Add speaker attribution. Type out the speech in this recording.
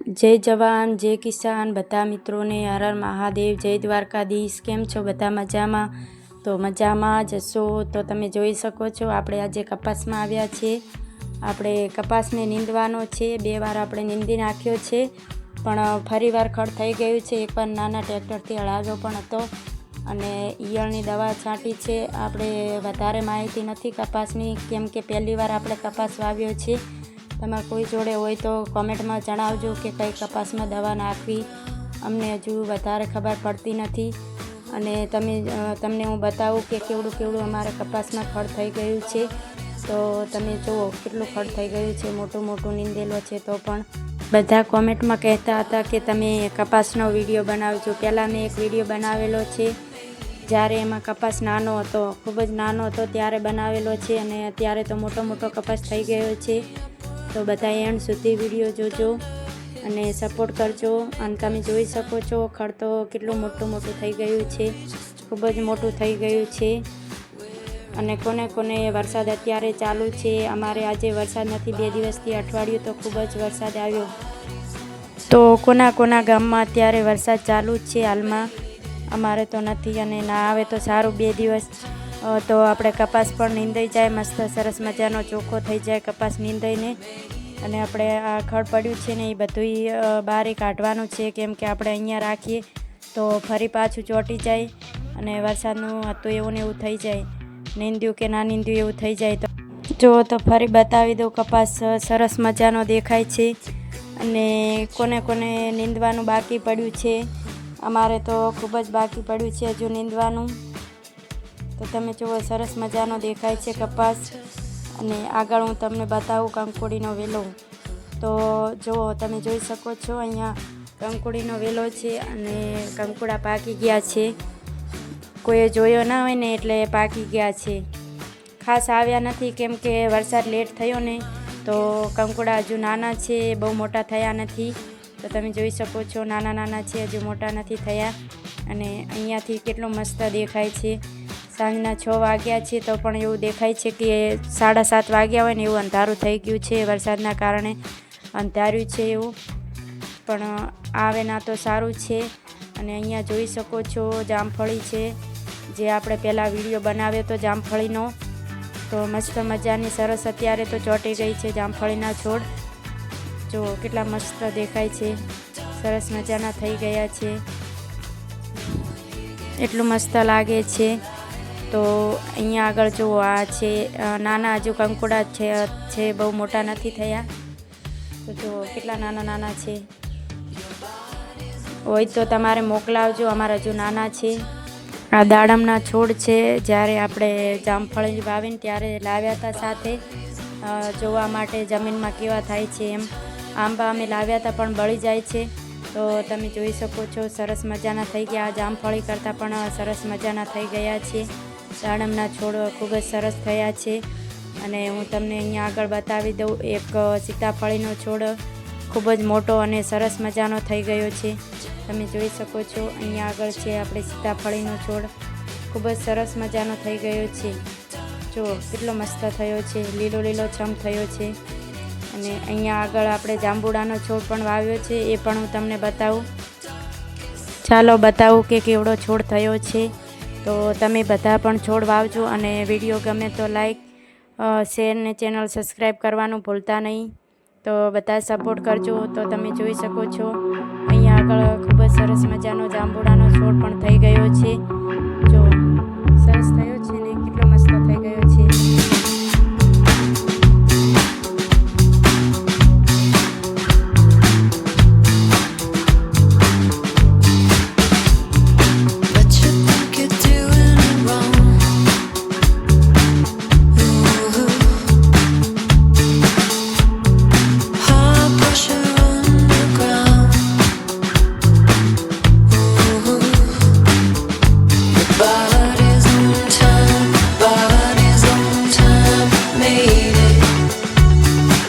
Speaker 1: જય જવાન જય કિસાન બધા મિત્રોને હર હર મહાદેવ, જય દ્વારકાધીશ। કેમ છો બધા? મજામાં? તો મજામાં જશો તો તમે જોઈ શકો છો આપણે આજે કપાસમાં આવ્યા છીએ। આપણે કપાસને નીંદવાનો છે, 2 વાર આપણે નીંદી નાખ્યો છે, પણ ફરીવાર ખડ થઈ ગયું છે। એકવાર નાના ટ્રેક્ટરથી હળાવ્યો પણ હતો અને ઈયળની દવા છાંટી છે। આપણે વધારે માહિતી નથી કપાસની, કેમ કે પહેલી વાર આપણે કપાસ વાવ્યો છે। તમારે કોઈ જોડે હોય તો કોમેન્ટમાં જણાવજો કે કઈ કપાસમાં દવા નાખવી, અમને હજુ વધારે ખબર પડતી નથી। અને તમને હું બતાવું કે કેવડું અમારે કપાસમાં ખડ થઈ ગયું છે। તો તમે જુઓ કેટલું ખડ થઈ ગયું છે, મોટું નીંદેલો છે। તો પણ બધા કોમેન્ટમાં કહેતા હતા કે તમે કપાસનો વિડીયો બનાવજો। પહેલાં મેં એક વિડીયો બનાવેલો છે જ્યારે એમાં કપાસ નાનો હતો, ખૂબ જ નાનો હતો ત્યારે બનાવેલો છે, અને અત્યારે તો મોટો કપાસ થઈ ગયો છે। તો બધા એન્ડ સુધી વિડીયો જોજો અને સપોર્ટ કરજો। અને તમે જોઈ શકો છો ખડ તો કેટલું મોટું થઈ ગયું છે, ખૂબ જ મોટું થઈ ગયું છે। અને કોને વરસાદ અત્યારે ચાલુ છે, અમારે આજે વરસાદ નથી, 2 દિવસથી અઠવાડિયું તો ખૂબ જ વરસાદ આવ્યો। તો કોના ગામમાં અત્યારે વરસાદ ચાલુ જ છે હાલમાં? અમારે તો નથી, અને ના આવે તો સારું, 2 દિવસ તો આપણે કપાસ પણ નીંદાઈ જાય, મસ્ત સરસ મજાનો ચોખ્ખો થઈ જાય કપાસ નીંદાઈને। અને આપણે આ ખડ પડ્યું છે ને એ બધું બહાર કાઢવાનું છે, કેમ કે આપણે અહીંયા રાખીએ તો ફરી પાછું ચોંટી જાય અને વરસાદનું હતું એવું ને એવું થઈ જાય, નીંદ્યું કે ના નીંદ્યું એવું થઈ જાય। તો જો તો ફરી બતાવી દઉં, કપાસ સરસ મજાનો દેખાય છે। અને કોને નીંદવાનું બાકી પડ્યું છે, અમારે તો ખૂબ જ બાકી પડ્યું છે હજુ નીંદવાનું। તો તમે જુઓ સરસ મજાનો દેખાય છે કપાસ। અને આગળ હું તમને બતાવું કંકોડીનો વેલો। તો જુઓ તમે જોઈ શકો છો અહીંયા કંકોડીનો વેલો છે અને કંકોડા પાકી ગયા છે। કોઈએ જોયો ના હોય ને એટલે પાકી ગયા છે, ખાસ આવ્યા નથી કેમ કે વરસાદ લેટ થયો ને, તો કંકોડા હજુ નાના છે, બહુ મોટા થયા નથી। તો તમે જોઈ શકો છો નાના છે, હજુ મોટા નથી થયા। અને અહીંયાથી કેટલું મસ્ત દેખાય છે। સાંજના 6 વાગ્યા છે તો પણ એવું દેખાય છે કે 7:30 વાગ્યા હોય ને એવું અંધારું થઈ ગયું છે, વરસાદના કારણે અંધાર્યું છે એવું, પણ આવે ના તો સારું છે। અને અહીંયા જોઈ શકો છો જામફળી છે, જે આપણે પહેલાં વિડીયો બનાવ્યો હતો જામફળીનો, તો મસ્ત મજાની સરસ અત્યારે તો ચોંટી ગઈ છે જામફળીના છોડ। જો કેટલા મસ્ત દેખાય છે, સરસ મજાના થઈ ગયા છે, એટલું મસ્ત લાગે છે। તો અહીંયા આગળ જુઓ આ છે નાના હજુ કંકોડા છે, બહુ મોટા નથી થયા। તો જુઓ કેટલા નાના છે, હોય તો તમારે મોકલાવજો, અમારા હજુ નાના છે। આ દાડમના છોડ છે, જ્યારે આપણે જામફળી વાવીને ત્યારે લાવ્યા હતા સાથે જોવા માટે જમીનમાં કેવા થાય છે એમ। આંબા અમે લાવ્યા હતા પણ બળી જાય છે। તો તમે જોઈ શકો છો સરસ મજાના થઈ ગયા, જામફળી કરતાં પણ સરસ મજાના થઈ ગયા છે। દાડમના છોડ ખૂબ જ સરસ થયા છે। અને હું તમને અહીંયા આગળ બતાવી દઉં, એક સીતાફળીનો છોડ ખૂબ જ મોટો અને સરસ મજાનો થઈ ગયો છે। તમે જોઈ શકો છો અહીંયા આગળ છે આપણે સીતાફળીનો છોડ, ખૂબ જ સરસ મજાનો થઈ ગયો છે। જો કેટલો મસ્ત થયો છે, લીલો છમ થયો છે। અને અહીંયા આગળ આપણે જાંબુડાનો છોડ પણ વાવ્યો છે, એ પણ હું તમને બતાવું। ચાલો બતાવું કે કેવડો છોડ થયો છે। તો તમે બધા પણ છોડ વાવજો, અને વિડીયો ગમે તો લાઈક શેર ને ચેનલ સબસ્ક્રાઈબ કરવાનું ભૂલતા નહીં। તો બધા સપોર્ટ કરજો। તો તમે જોઈ શકો છો અહીંયા આગળ ખૂબ જ સરસ મજાનો જાંબુડાનો છોડ પણ થઈ ગયો છે, જો સરસ થયો છે।